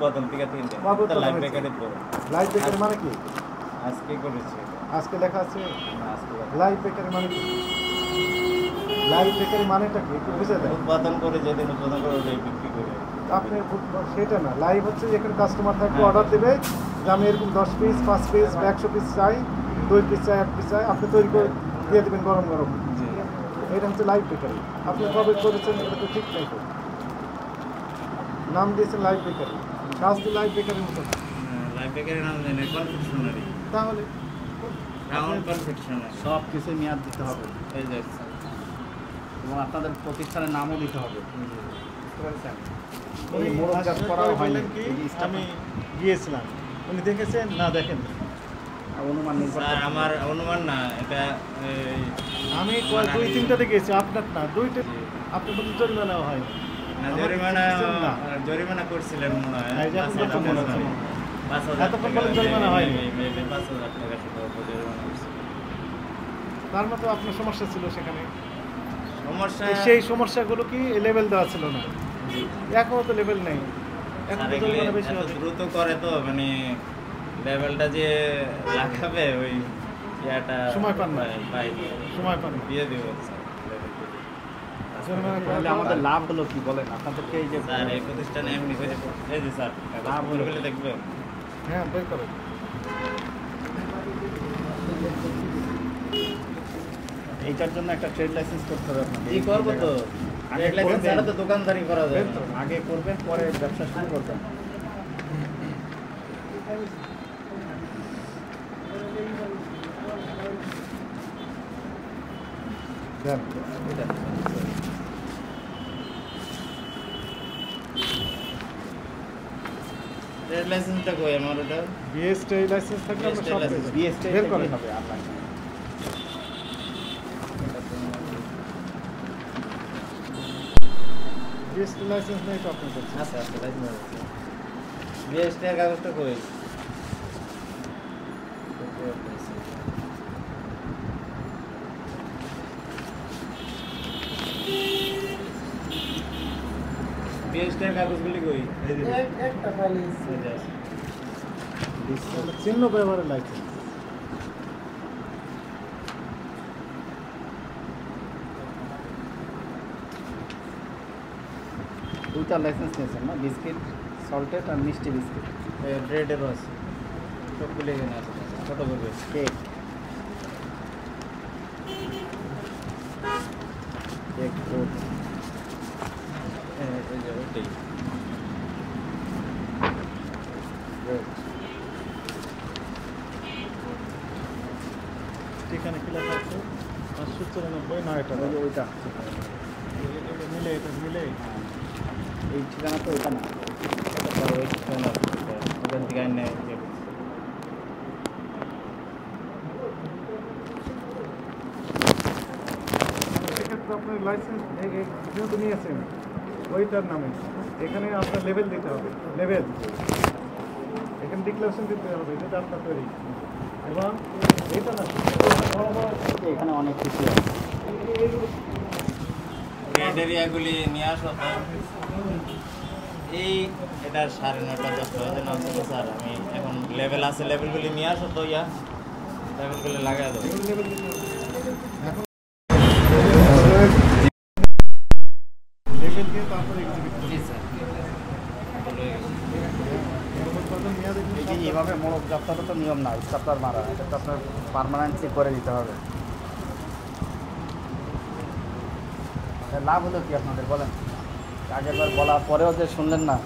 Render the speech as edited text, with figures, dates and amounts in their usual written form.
প্রথম থেকে তিনটে লাইভ বেকারি তো লাইভ বেকারি মানে কি? আজকে করেছি আজকে লেখা আছে আজকে লাইভ বেকারি মানে কি? লাইভ বেকারি মানেটা কি একটু বুঝে দেন। উৎপাদন করে যেদিন উৎপাদন করে ওটাই বিক্রি করে আপনি সেটা না, লাইভ হচ্ছে এখানে কাস্টমার থাকবে, অর্ডার দেবে যে আমি এরকম 10 পিস 5 পিস 100 পিস চাই, 2 পিস চাই 1 পিস চাই, আপনি তৈরি করে দিয়ে দেবেন গরম গরম। এটা হচ্ছে লাইভ বেকারি। আপনি কবে করেছেন এটা তো ঠিক নাই, তো নাম দিয়েছেন লাইভ বেকারি, কাজ তো লাইভ বেকারির মতো না। লাইভ বেকারি নাম দেন কনফেকশনারি, তাহলে রাউন্ড কনফেকশনারি সব কিছু মেয়াদ দিতে হবে এই যে এবং আপনাদের প্রতিষ্ঠানের নামও দিতে হবে। উনি এই মোড়কজাত করাও হয়নি কি এই যে আমি গিয়েছিলাম, উনি দেখেছেন না দেখেন অনুমান নির্ভর স্যার আমার অনুমান না এটা আমি 2-3টাতে গেছি, আপনার না 2টা, আপনি বলতে জরিমানা হয়নি না জরিমানা করছিলেন মনে হয় এই যে আপনি তো মনে হচ্ছে। 5,000 এতক্ষণ বলেন জরিমানা হয়নি। 5,000 টাকা শুধু জরিমানা করছিল। তার মতো আপনার সমস্যা ছিল সেখানে, সমস্যা সেই সমস্যাগুলো কি লেভেল দেওয়া ছিল না, এখনও তো লেভেল নেই, এখন তো জরিমানা বেশি এত হবে। দ্রুত করে তো মানে লেভেলটা যে লাগাবে ওই ইয়াটা সময় পান না। পাই সময় পান না। দিয়ে দিব জরিমানা তাহলে করা আমাদের লাভ হলো কি বলেন? আপনাদেরকে এই যে স্যার এই প্রতিষ্ঠানে এমনি করে এই যে স্যার লাভ হলো। বলে দেখবে হ্যাঁ বের করেন। এইটার জন্য একটা ট্রেড লাইসেন্স করতে হবে আপনাদের। এই করবো তো আগে ট্রেড লাইসেন্স করবেন। ছাড়া তো দোকানদারি করা যায় না। আগে করবেন, পরে ব্যবসা শুরু করবেন। দেন। ট্রেড লাইসেন্সটা কই আমার ওটা বিএসটি লাইসেন্স থাকলে আমরা সব পেয়ে যাবো। বিএসটি বের করেন। হবে আপনার। বিএসটি লাইসেন্স নেই তো আপনার কাছে। আচ্ছা আচ্ছা লাইসেন্স আছে বিএসটি এর কাগজটা কই বিএসটি এর কাগজগুলি কই এই যে একটা ফাইল এই যে আছে। চিহ্ন ব্যবহারের লাইসেন্স। দুইটা লাইসেন্স নিয়েছেন না? বিস্কিট সল্টেড আর মিষ্টি বিস্কিট, ব্রেডেরও আছে সবগুলো এখানে আছে ছোটো করবে কেক কেক ফ্রুট। এই যে ওইটাই এখানে কি লেখা আছে? 594 না এটা ওই যে ওইটা মিলে, এটা মিলে। এই ঠিকানা তো ওইটা না। ওই ঠিকানা ওখান থেকে আইনে সেক্ষেত্রে আপনার লাইসেন্স যেহেতু নিয়েছেন ওইটার নামে এখানে আপনার লেভেল দিতে হবে, লেভেল এখানে ডিক্লারেশন দিতে হবে যেটা আপনার তৈরি, এবং এটা না এখানে অনেক কিছু আছে। ক্রাইটেরিয়াগুলি নিয়ে আসো তো এই এটা 9:30 10 বাজে না হচ্ছে স্যার আমি এখন লেভেল আছে লেভেলগুলি নিয়ে আসো তো ইয়া লেভেলগুলি লাগাই দাও লেভেল দিতে হবে। এখন লেভেল দিয়ে তারপরে এক্সিকিউট করতে জি স্যার এই যে এইভাবে মোড়ক যাত্রাটা তো নিয়ম না, স্টাপলার মারা, এটা তো আপনার পার্মানেন্টলি করে দিতে হবে। এর লাভ হলো কি আপনাদের বলেন? আগেরবার বলার পরেও যে শুনলেন না।